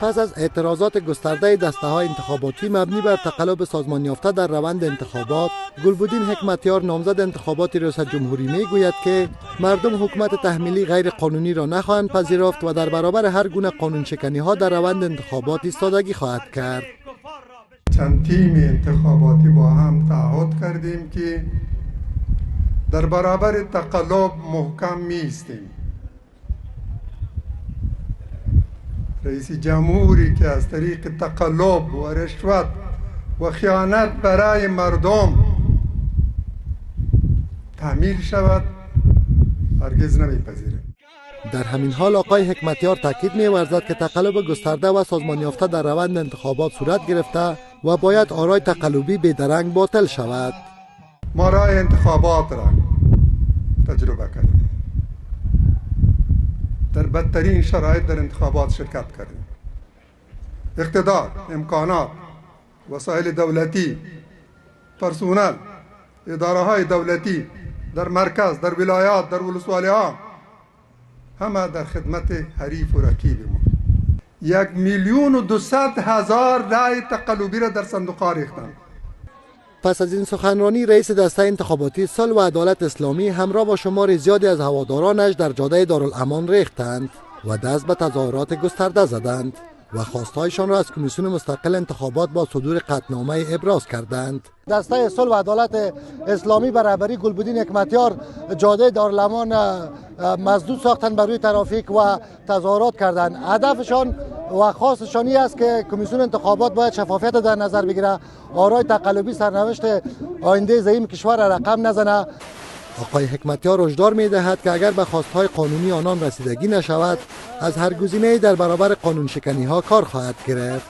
پس از اعتراضات گسترده دسته‌های انتخاباتی مبنی بر تقلب سازمان یافته در روند انتخابات، گلبدین حکمتیار نامزد انتخابات ریاست جمهوری میگوید که مردم حکومت تحمیلی غیر قانونی را نخواهند پذیرفت و در برابر هر گونه قانون شکنی ها در روند انتخابات ایستادگی خواهد کرد. چند تیم انتخاباتی با هم تعهد کردیم که در برابر تقلب محکم می‌ایستیم. رئیس جمهوری که از طریق تقلب و رشوت و خیانت برای مردم تحمیل شود هرگز نمیپذیریم. در همین حال آقای حکمتیار تاکید می‌ورزد که تقلب گسترده و سازمان یافته در روند انتخابات صورت گرفته و باید آرای تقلبی بیدرنگ باطل شود. ما راه انتخابات را تجربه کردیم. در بدترین شرایط در انتخابات شرکت کردیم. اقتدار، امکانات، وسایل دولتی، پرسونل، اداره های دولتی در مرکز، در ولایات، در ولسوالی ها همه در خدمت حریف و رقیب ما. 1,200,000 رای تقلبی را در صندوق ها ریختند. پس از این سخنرانی رئیس دسته انتخاباتی صلح و عدالت اسلامی همراه با شمار زیادی از هوادارانش در جاده دارالامان ریختند و دست به تظاهرات گسترده زدند و خواستهایشان را از کمیسیون مستقل انتخابات با صدور قطعنامه ابراز کردند. دسته صلح و عدالت اسلامی به رهبری گلبدین حکمتیار جاده دارالامان مسدود ساختند بر روی ترافیک و تظاهرات کردند. هدفشان و خواستشان است که کمیسیون انتخابات باید شفافیت در نظر بگیره، آرای تقلبی سرنوشت آینده زعیم کشور را رقم نزنه. آقای حکمتیار هشدار می‌دهد که اگر به خواستهای قانونی آنان رسیدگی نشود، از هر گزینه‌ای در برابر قانون شکنی ها کار خواهد گرفت.